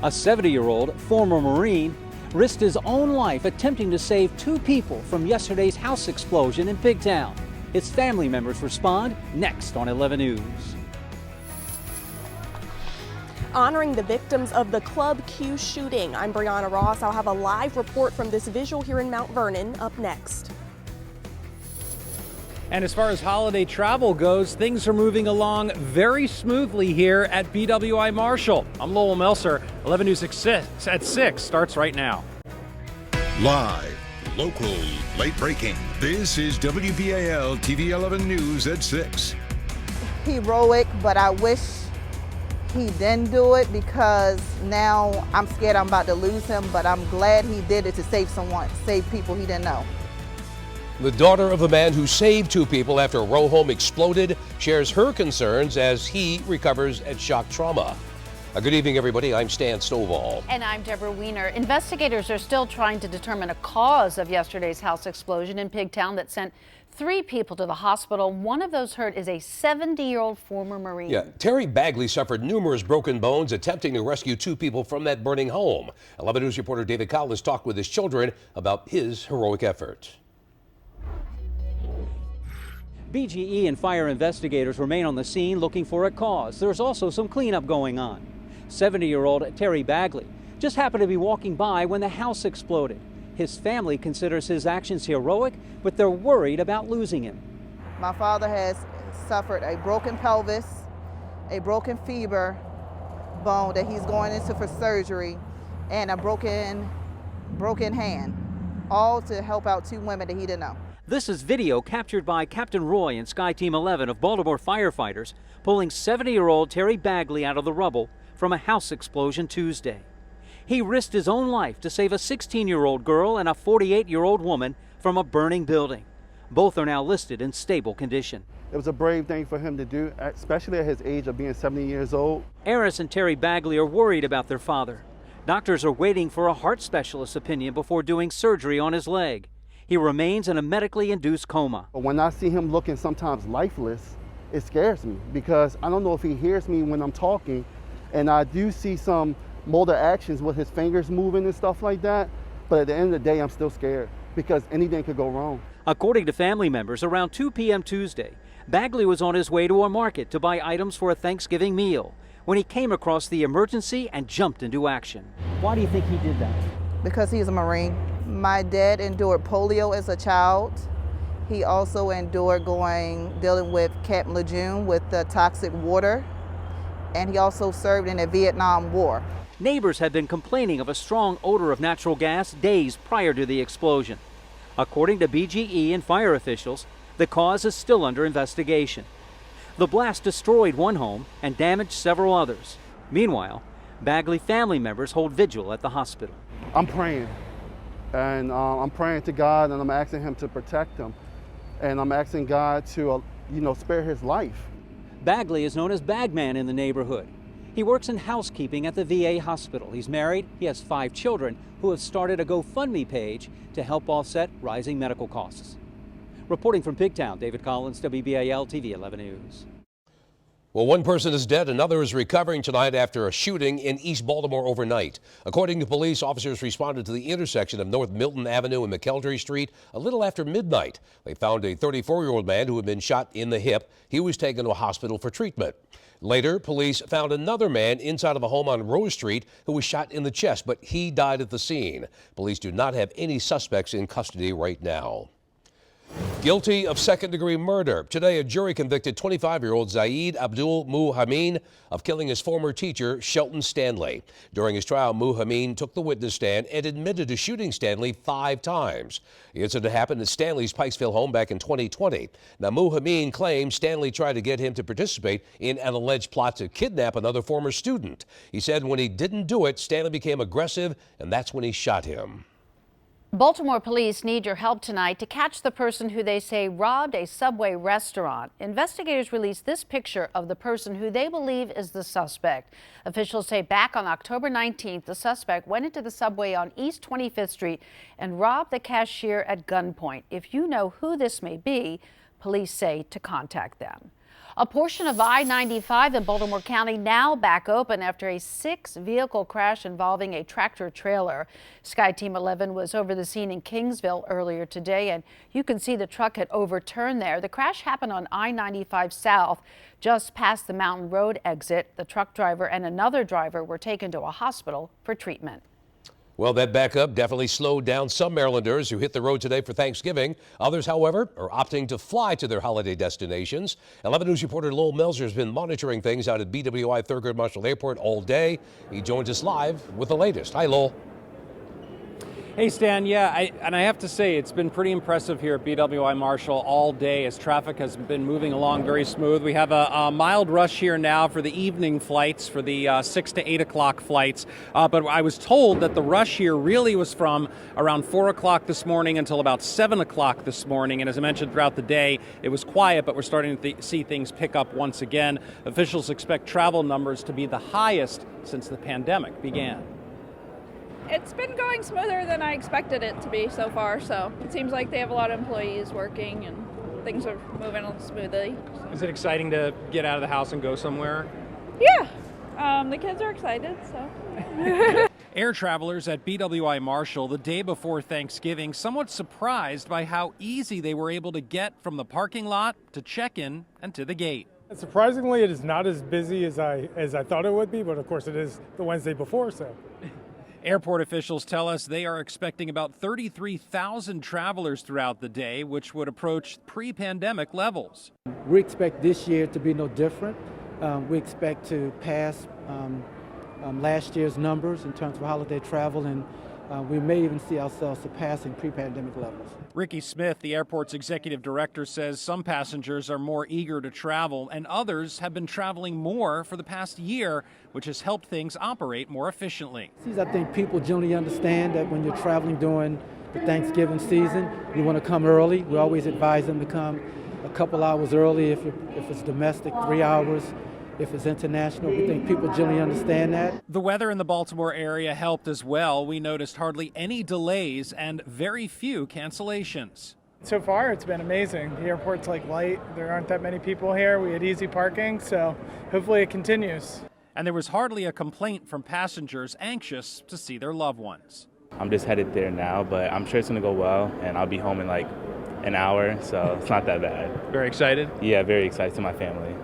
A 70-year-old former Marine risked his own life attempting to save two people from yesterday's house explosion in Pigtown. His family members respond next on 11 News. Honoring the victims of the Club Q shooting. I'm Breana Ross. I'll have a live report from this Vigil here in Mount Vernon up next. And as far as holiday travel goes, things are moving along very smoothly here at BWI Marshall. I'm Lowell Melser. 11 News at 6 starts right now. Live, local, late breaking. This is WBAL-TV 11 News at 6. Heroic, but I wish he didn't do it because now I'm scared I'm about to lose him, but I'm glad he did it to save someone, save people he didn't know. The daughter of the man who saved two people after a row home exploded shares her concerns as he recovers at shock trauma. Good evening, everybody. I'm Stan Stovall. And I'm Deborah Weiner. Investigators are still trying to determine a cause of yesterday's house explosion in Pigtown that sent 3 people to the hospital. One of those hurt is a 70-year-old former Marine. Yeah, Terry Bagley suffered numerous broken bones attempting to rescue 2 people from that burning home. 11 News reporter David Collins talked with his children about his heroic effort. BGE and fire investigators remain on the scene looking for a cause. There's also some cleanup going on. 70-year-old Terry Bagley just happened to be walking by when the house exploded. His family considers his actions heroic, but they're worried about losing him. My father has suffered a broken pelvis, a broken femur bone that he's going into for surgery, and a broken hand, all to help out 2 women that he didn't know. This is video captured by Captain Roy and Sky Team 11 of Baltimore firefighters pulling 70-year-old Terry Bagley out of the rubble from a house explosion Tuesday. He risked his own life to save a 16-year-old girl and a 48-year-old woman from a burning building. Both are now listed in stable condition. It was a brave thing for him to do, especially at his age of being 70 years old. Eris and Terry Bagley are worried about their father. Doctors are waiting for a heart specialist's opinion before doing surgery on his leg. He remains in a medically induced coma. When I see him looking sometimes lifeless, it scares me because I don't know if he hears me when I'm talking, and I do see some motor actions with his fingers moving and stuff like that, but at the end of the day, I'm still scared because anything could go wrong. According to family members, around 2 p.m. Tuesday, Bagley was on his way to a market to buy items for a Thanksgiving meal when he came across the emergency and jumped into action. Why do you think he did that? Because he's a Marine. My dad endured polio as a child. He also endured dealing with Camp Lejeune with the toxic water, and he also served in the Vietnam War. Neighbors had been complaining of a strong odor of natural gas days prior to the explosion. According to BGE and fire officials, the cause is still under investigation. The blast destroyed one home and damaged several others. Meanwhile, Bagley family members hold vigil at the hospital. I'm praying, and I'm praying to God, and I'm asking him to protect him, and I'm asking God to, spare his life. Bagley is known as Bagman in the neighborhood. He works in housekeeping at the VA hospital. He's married, he has 5 children who have started a GoFundMe page to help offset rising medical costs. Reporting from Pigtown, David Collins, WBAL-TV 11 News. Well, one person is dead, another is recovering tonight after a shooting in East Baltimore overnight. According to police, officers responded to the intersection of North Milton Avenue and McKeldry Street a little after midnight. They found a 34-year-old man who had been shot in the hip. He was taken to a hospital for treatment. Later, police found another man inside of a home on Rose Street who was shot in the chest, but he died at the scene. Police do not have any suspects in custody right now. Guilty of second-degree murder. Today, a jury convicted 25-year-old Zaid Abdul Muhameen of killing his former teacher, Shelton Stanley. During his trial, Muhameen took the witness stand and admitted to shooting Stanley 5 times. The incident happened at Stanley's Pikesville home back in 2020. Now, Muhameen claims Stanley tried to get him to participate in an alleged plot to kidnap another former student. He said when he didn't do it, Stanley became aggressive, and that's when he shot him. Baltimore police need your help tonight to catch the person who they say robbed a Subway restaurant. Investigators released this picture of the person who they believe is the suspect. Officials say back on October 19th, the suspect went into the Subway on East 25th Street and robbed the cashier at gunpoint. If you know who this may be, police say to contact them. A portion of I-95 in Baltimore County now back open after a 6-vehicle crash involving a tractor trailer. Sky Team 11 was over the scene in Kingsville earlier today, and you can see the truck had overturned there. The crash happened on I-95 South, just past the Mountain Road exit. The truck driver and another driver were taken to a hospital for treatment. Well, that backup definitely slowed down some Marylanders who hit the road today for Thanksgiving. Others, however, are opting to fly to their holiday destinations. 11 News reporter Lowell Melser has been monitoring things out at BWI Thurgood Marshall Airport all day. He joins us live with the latest. Hi, Lowell. Hey, Stan. Yeah, I have to say it's been pretty impressive here at BWI Marshall all day as traffic has been moving along very smooth. We have a mild rush here now for the evening flights, for the 6 to 8 o'clock flights. But I was told that the rush here really was from around 4 o'clock this morning until about 7 o'clock this morning. And as I mentioned, throughout the day, it was quiet, but we're starting to see things pick up once again. Officials expect travel numbers to be the highest since the pandemic began. It's been going smoother than I expected it to be so far, so it seems like they have a lot of employees working and things are moving smoothly. Is it exciting to get out of the house and go somewhere? Yeah, the kids are excited, so. Air travelers at BWI Marshall the day before Thanksgiving somewhat surprised by how easy they were able to get from the parking lot to check-in and to the gate. Surprisingly, it is not as busy as I thought it would be, but of course it is the Wednesday before, so. Airport officials tell us they are expecting about 33,000 travelers throughout the day, which would approach pre-pandemic levels. We expect this year to be no different. We expect to pass last year's numbers in terms of holiday travel, and we may even see ourselves surpassing pre-pandemic levels. Ricky Smith, the airport's executive director, says some passengers are more eager to travel and others have been traveling more for the past year, which has helped things operate more efficiently. I think people generally understand that when you're traveling during the Thanksgiving season, you want to come early. We always advise them to come a couple hours early if it's domestic, 3 hours. If it's international, we think people generally understand that. The weather in the Baltimore area helped as well. We noticed hardly any delays and very few cancellations. So far, it's been amazing. The airport's like light. There aren't that many people here. We had easy parking, so hopefully it continues. And there was hardly a complaint from passengers anxious to see their loved ones. I'm just headed there now, but I'm sure it's going to go well, and I'll be home in like an hour, so it's not that bad. Very excited? Yeah, very excited to my family.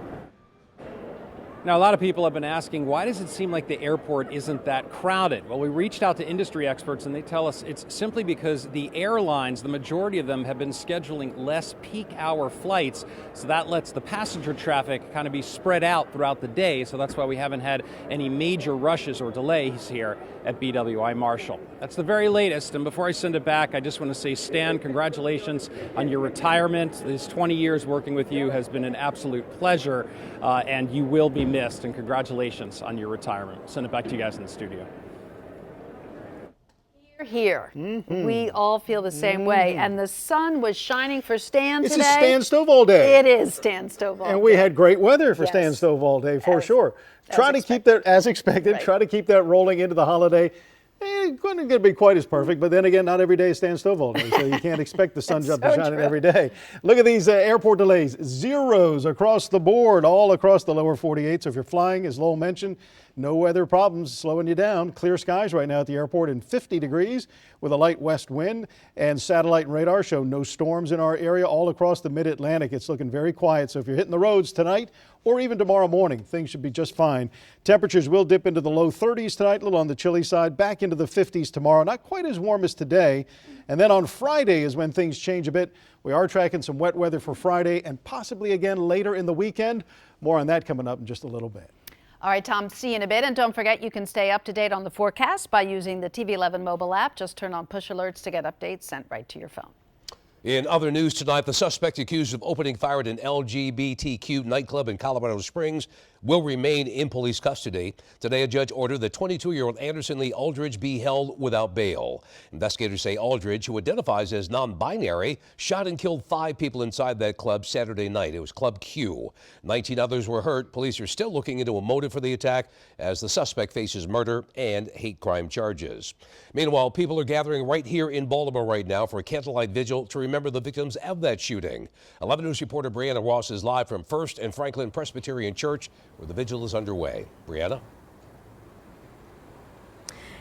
Now, a lot of people have been asking, why does it seem like the airport isn't that crowded? Well, we reached out to industry experts and they tell us it's simply because the airlines, the majority of them, have been scheduling less peak hour flights. So that lets the passenger traffic kind of be spread out throughout the day. So that's why we haven't had any major rushes or delays here at BWI Marshall. That's the very latest. And before I send it back, I just want to say, Stan, congratulations on your retirement. These 20 years working with you has been an absolute pleasure, and you will be missed, and congratulations on your retirement. Send it back to you guys in the studio. Here. We all feel the same way. And the sun was shining for Stan today. It's a Stan Stovall day. It is Stan Stovall And we had great weather for Yes. Stan Stovall day, for sure. Try to keep that, as expected, Right. try to keep that rolling into the holiday. It's going to be quite as perfect, but then again, not every day is Stan Stovall day, so you can't expect the sun to be shining every day. Look at these airport delays. Zeros across the board, all across the lower 48. So if you're flying, as Lowell mentioned, no weather problems slowing you down. Clear skies right now at the airport in 50 degrees with a light west wind, and satellite and radar show no storms in our area all across the mid-Atlantic. It's looking very quiet, so if you're hitting the roads tonight or even tomorrow morning, things should be just fine. Temperatures will dip into the low 30s tonight, a little on the chilly side, back into the 50s tomorrow. Not quite as warm as today. And then on Friday is when things change a bit. We are tracking some wet weather for Friday and possibly again later in the weekend. More on that coming up in just a little bit. All right, Tom, see you in a bit. And don't forget, you can stay up to date on the forecast by using the TV 11 mobile app. Just turn on push alerts to get updates sent right to your phone. In other news tonight, the suspect accused of opening fire at an LGBTQ nightclub in Colorado Springs will remain in police custody. Today, a judge ordered that 22-year-old Anderson Lee Aldridge be held without bail. Investigators say Aldridge, who identifies as non-binary, shot and killed 5 people inside that club Saturday night. It was Club Q. 19 others were hurt. Police are still looking into a motive for the attack as the suspect faces murder and hate crime charges. Meanwhile, people are gathering right here in Baltimore right now for a candlelight vigil to remember the victims of that shooting. 11 News reporter Breana Ross is live from First and Franklin Presbyterian Church, where the vigil is underway. Breana?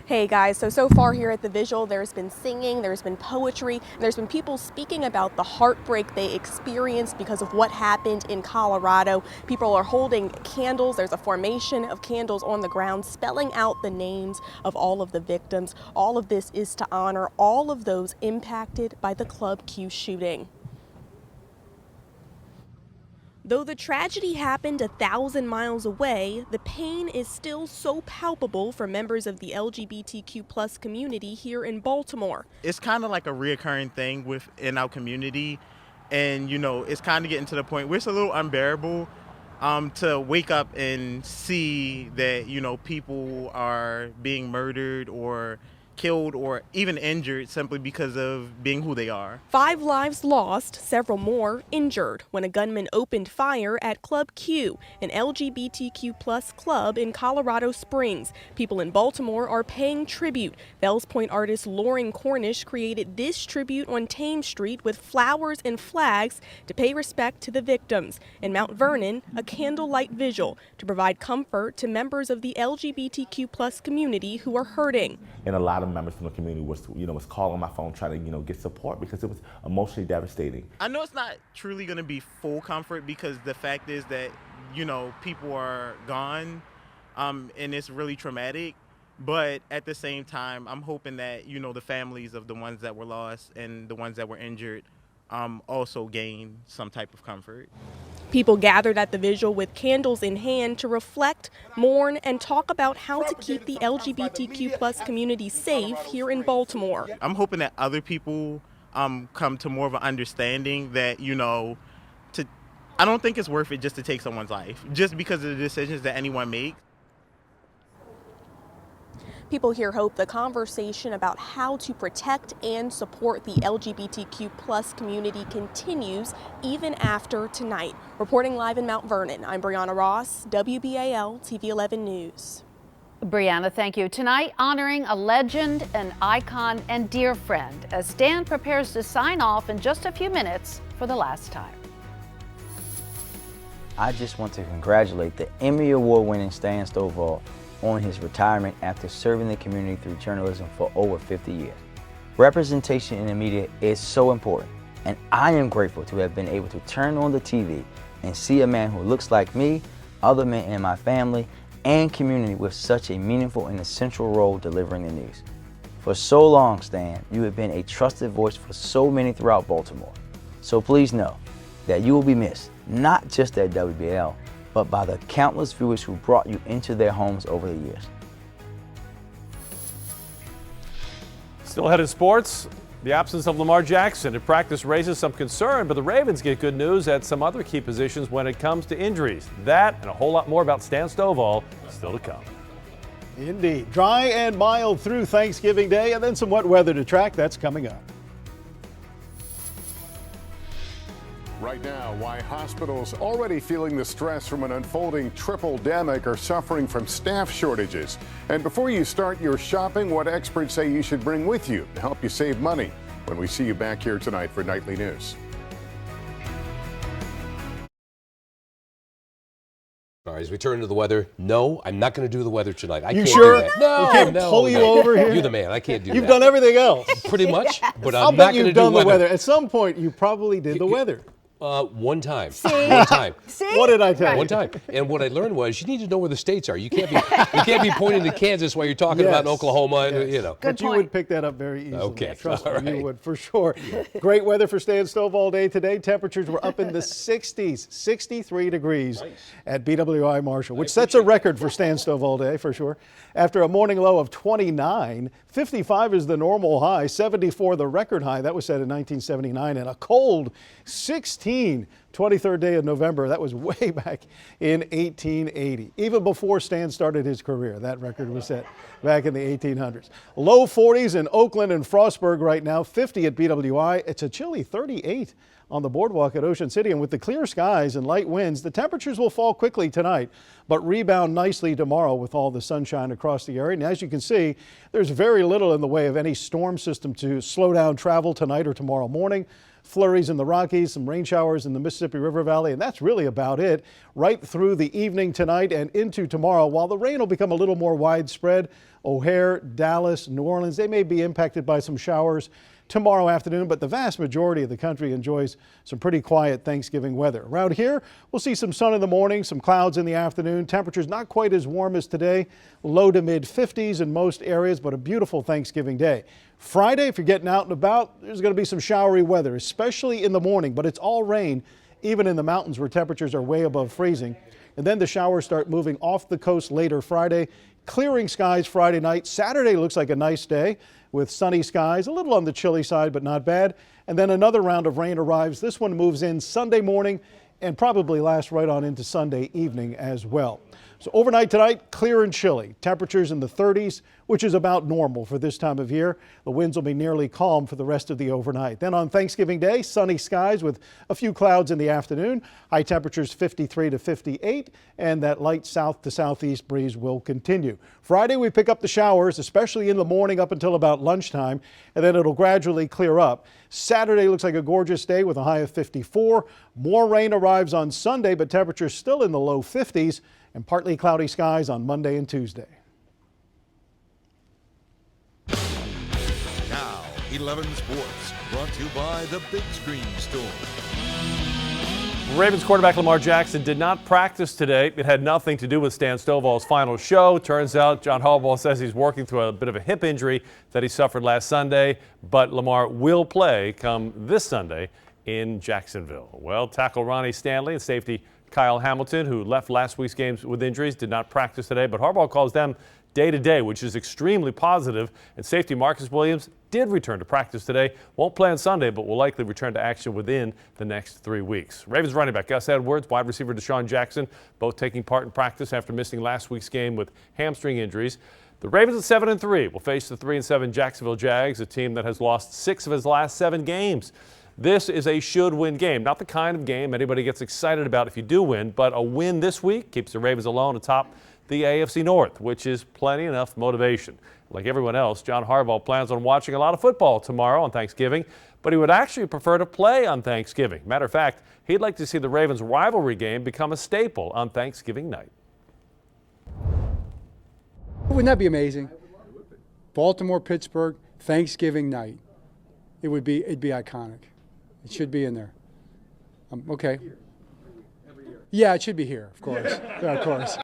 Hey guys, so far here at the Vigil, there's been singing, there's been poetry, and there's been people speaking about the heartbreak they experienced because of what happened in Colorado. People are holding candles. There's a formation of candles on the ground spelling out the names of all of the victims. All of this is to honor all of those impacted by the Club Q shooting. Though the tragedy happened 1,000 miles away, the pain is still so palpable for members of the LGBTQ+ community here in Baltimore. It's kind of like a reoccurring thing within our community, and you know, it's kind of getting to the point where it's a little unbearable to wake up and see that, you know, people are being murdered or killed or even injured simply because of being who they are. 5 lives lost, several more injured when a gunman opened fire at Club Q, an LGBTQ+ club in Colorado Springs. People in Baltimore are paying tribute. Fells Point artist Loring Cornish created this tribute on Thames Street with flowers and flags to pay respect to the victims. In Mount Vernon, a candlelight vigil to provide comfort to members of the LGBTQ+ community who are hurting. And a lot of members from the community was calling my phone trying to, get support because it was emotionally devastating. I know it's not truly going to be full comfort because the fact is that, people are gone and it's really traumatic. But at the same time, I'm hoping that, the families of the ones that were lost and the ones that were injured also gain some type of comfort. People gathered at the vigil with candles in hand to reflect, mourn, and talk about how to keep the LGBTQ+ community safe here in Baltimore. I'm hoping that other people come to more of an understanding that, I don't think it's worth it just to take someone's life, just because of the decisions that anyone makes. People here hope the conversation about how to protect and support the LGBTQ+ community continues even after tonight. Reporting live in Mount Vernon, I'm Breana Ross, WBAL-TV 11 News. Breana, thank you. Tonight, honoring a legend, an icon, and dear friend as Stan prepares to sign off in just a few minutes for the last time. I just want to congratulate the Emmy Award-winning Stan Stovall on his retirement after serving the community through journalism for over 50 years. Representation in the media is so important, and I am grateful to have been able to turn on the TV and see a man who looks like me, other men in my family, and community with such a meaningful and essential role delivering the news. For so long, Stan, you have been a trusted voice for so many throughout Baltimore. So please know that you will be missed, not just at WBAL, but by the countless viewers who brought you into their homes over the years. Still ahead in sports, the absence of Lamar Jackson at practice raises some concern, but the Ravens get good news at some other key positions when it comes to injuries. That and a whole lot more about Stan Stovall still to come. Indeed. Dry and mild through Thanksgiving Day, and then some wet weather to track. That's coming up. Right now, why hospitals already feeling the stress from an unfolding triple-demic are suffering from staff shortages. And before you start your shopping, what experts say you should bring with you to help you save money when we see you back here tonight for Nightly News. All right, as we turn to the weather, no, I'm not going to do the weather tonight. I you can't sure? do that. No, we can't pull you over here. You're the man. I can't do that. You've done everything else. Pretty much, but I'll I'm bet not going to you've do done the weather. weather. At some point, you probably did the weather. One time. See? One time. See? What did I tell you? One time. And what I learned was you need to know where the states are. You can't be pointing to Kansas while you're talking about Oklahoma. And, Yes. But you would pick that up very easily. Okay. Trust me, All right. you would for sure. Great weather for Stan Stovall Day today. Temperatures were up in the 60s, 63 degrees at BWI Marshall, which sets a record for Stan Stovall Day for sure. After a morning low of 29, 55 is the normal high, 74 the record high. That was set in 1979, and a cold 16 23rd day of November. That was way back in 1880. Even before Stan started his career, that record was set back in the 1800s. Low 40s in Oakland and Frostburg right now, 50 at BWI. It's a chilly 38 on the boardwalk at Ocean City, and with the clear skies and light winds, the temperatures will fall quickly tonight, but rebound nicely tomorrow with all the sunshine across the area. And as you can see, there's very little in the way of any storm system to slow down travel tonight or tomorrow morning. Flurries in the Rockies, some rain showers in the Mississippi River Valley, and that's really about it. Right through the evening tonight and into tomorrow, while the rain will become a little more widespread, O'Hare, Dallas, New Orleans, they may be impacted by some showers tomorrow afternoon, but the vast majority of the country enjoys some pretty quiet Thanksgiving weather. Around here, we'll see some sun in the morning, some clouds in the afternoon. Temperatures not quite as warm as today, low to mid 50s in most areas, but a beautiful Thanksgiving day. Friday, if you're getting out and about, there's going to be some showery weather, especially in the morning, but it's all rain, even in the mountains where temperatures are way above freezing. And then the showers start moving off the coast later Friday, clearing skies Friday night. Saturday looks like a nice day with sunny skies, a little on the chilly side, but not bad. And then another round of rain arrives. This one moves in Sunday morning and probably lasts right on into Sunday evening as well. So overnight tonight, clear and chilly. Temperatures in the 30s, which is about normal for this time of year. The winds will be nearly calm for the rest of the overnight. Then on Thanksgiving Day, sunny skies with a few clouds in the afternoon. High temperatures 53 to 58, and that light south to southeast breeze will continue. Friday, we pick up the showers, especially in the morning up until about lunchtime, and then it'll gradually clear up. Saturday looks like a gorgeous day with a high of 54. More rain arrives on Sunday, but temperatures still in the low 50s, and partly cloudy skies on Monday and Tuesday. Now, 11 Sports, brought to you by the Big Screen Store. Ravens quarterback Lamar Jackson did not practice today. It had nothing to do with Stan Stovall's final show. Turns out John Harbaugh says he's working through a bit of a hip injury that he suffered last Sunday, but Lamar will play come this Sunday in Jacksonville. Well, tackle Ronnie Stanley and safety Kyle Hamilton, who left last week's games with injuries, did not practice today, but Harbaugh calls them day-to-day, which is extremely positive. And safety Marcus Williams did return to practice today. Won't play on Sunday, but will likely return to action within the next 3 weeks. Ravens running back Gus Edwards, wide receiver Deshaun Jackson, both taking part in practice after missing last week's game with hamstring injuries. The Ravens at 7-3 will face the 3-7 Jacksonville Jags, a team that has lost 6 of his last 7 games. This is a should-win game, not the kind of game anybody gets excited about if you do win, but a win this week keeps the Ravens alone atop the AFC North, which is plenty enough motivation. Like everyone else, John Harbaugh plans on watching a lot of football tomorrow on Thanksgiving, but he would actually prefer to play on Thanksgiving. Matter of fact, he'd like to see the Ravens rivalry game become a staple on Thanksgiving night. Wouldn't that be amazing? Baltimore, Pittsburgh, Thanksgiving night. It'd be iconic. It should be in there. Okay. Yeah, it should be here, of course. Yeah, of course.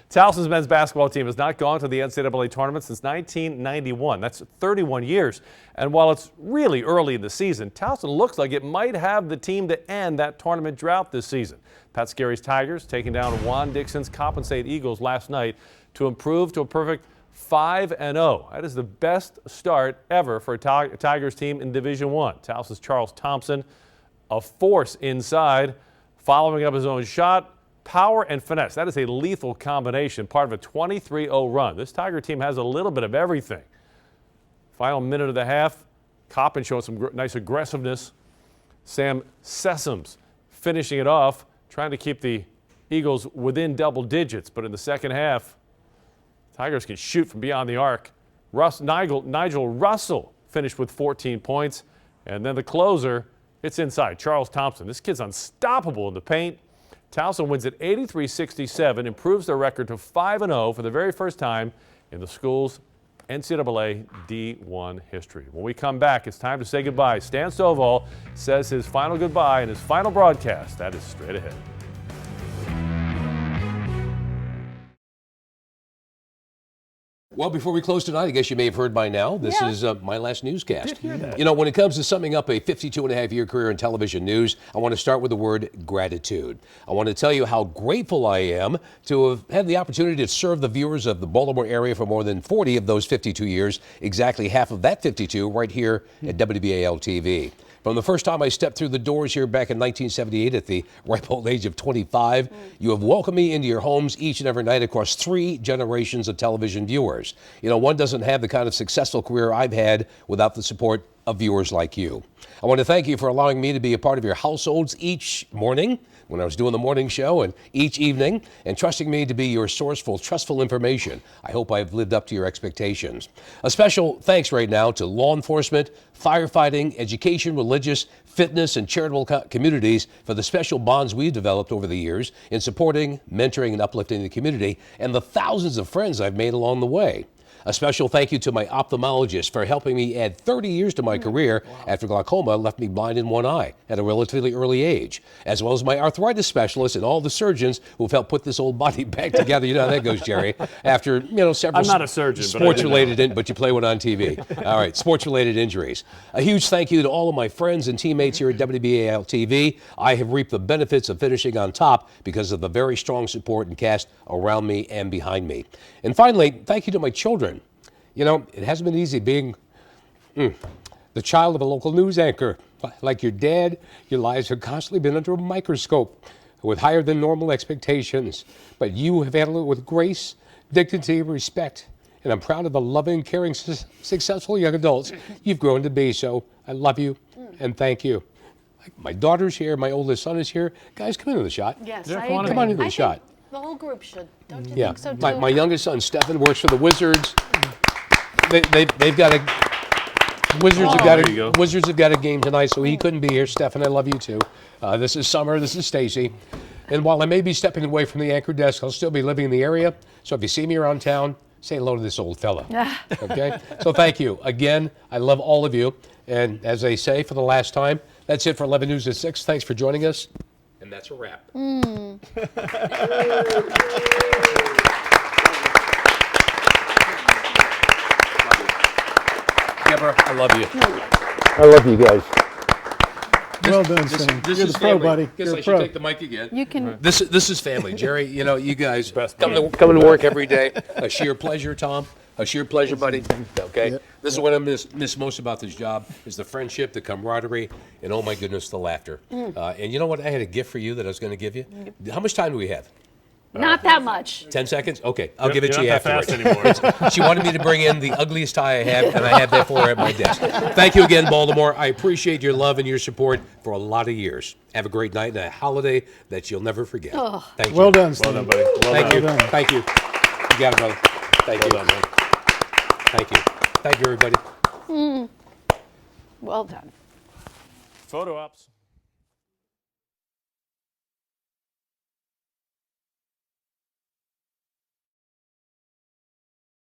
Towson's men's basketball team has not gone to the NCAA tournament since 1991. That's 31 years. And while it's really early in the season, Towson looks like it might have the team to end that tournament drought this season. Pat Scarry's Tigers taking down Juan Dixon's Compensate Eagles last night to improve to a perfect 5-0. That is the best start ever for a Tigers team in Division I. Towson's Charles Thompson, a force inside, following up his own shot, power and finesse. That is a lethal combination, part of a 23-0 run. This Tiger team has a little bit of everything. Final minute of the half, Coppin showing some nice aggressiveness. Sam Sessoms finishing it off, trying to keep the Eagles within double digits. But in the second half, Tigers can shoot from beyond the arc. Nigel Russell finished with 14 points. And then the closer, it's inside. Charles Thompson. This kid's unstoppable in the paint. Towson wins at 83-67, improves their record to 5-0 for the very first time in the school's NCAA D1 history. When we come back, it's time to say goodbye. Stan Stovall says his final goodbye in his final broadcast. That is straight ahead. Well, before we close tonight, I guess you may have heard by now, this is my last newscast. You know, when it comes to summing up a 52-and-a-half-year career in television news, I want to start with the word gratitude. I want to tell you how grateful I am to have had the opportunity to serve the viewers of the Baltimore area for more than 40 of those 52 years, exactly half of that 52 right here at WBAL-TV. From the first time I stepped through the doors here back in 1978 at the ripe old age of 25, you have welcomed me into your homes each and every night across 3 generations of television viewers. You know, one doesn't have the kind of successful career I've had without the support of viewers like you. I want to thank you for allowing me to be a part of your households each morning when I was doing the morning show and each evening, and trusting me to be your source for trustful information. I hope I've lived up to your expectations. A special thanks right now to law enforcement, firefighting, education, religious, fitness, and charitable communities for the special bonds we've developed over the years in supporting, mentoring, and uplifting the community, and the thousands of friends I've made along the way. A special thank you to my ophthalmologist for helping me add 30 years to my career after glaucoma left me blind in one eye at a relatively early age, as well as my arthritis specialist and all the surgeons who've helped put this old body back together. You know how that goes, Jerry. After, several I'm not a surgeon, sports-related, but you play one on TV. All right, sports-related injuries. A huge thank you to all of my friends and teammates here at WBAL-TV. I have reaped the benefits of finishing on top because of the very strong support and cast around me and behind me. And finally, thank you to my children. You know, it hasn't been easy being the child of a local news anchor. Like your dad, your lives have constantly been under a microscope with higher than normal expectations. But you have handled it with grace, dignity, and respect. And I'm proud of the loving, caring, successful young adults you've grown to be. So I love you and thank you. My daughter's here. My oldest son is here. Guys, come into the shot. Yes, Yeah, I come agree. on into the shot. The whole group should. Don't you Yeah, think so, too? my youngest son, Stefan, works for the Wizards. They've got a Wizards have got a game tonight, so he couldn't be here. Stefan, I love you too. This is Summer. This is Stacy. And while I may be stepping away from the anchor desk, I'll still be living in the area. So if you see me around town, say hello to this old fella. Okay? So thank you again. I love all of you. And as they say for the last time, that's it for 11 News at 6. Thanks for joining us. And that's a wrap. Deborah, I love you. I love you guys. Well done, Stan. This You're is the pro, family. buddy. Guess You're I a should pro. take the mic again. You can. This is family, Jerry. You know, you guys come to work every day. A sheer pleasure, Tom. A sheer pleasure, buddy. Okay. Yep. This is what I miss most about this job is the friendship, the camaraderie, and oh my goodness, the laughter. And you know what? I had a gift for you that I was going to give you. How much time do we have? Not that much. 10 seconds? Okay, I'll Yep, give it to you you're not that afterwards. fast anymore. She wanted me to bring in the ugliest tie I have, and I have that for her at my desk. Thank you again, Baltimore. I appreciate your love and your support for a lot of years. Have a great night and a holiday that you'll never forget. Oh. Thank you. Well done, Stan. Well done, buddy. Well Thank done. you. Well done. Thank you. You got it, brother. Thank you. Well done, man. Thank you. Thank you, everybody. Well done. Photo ops.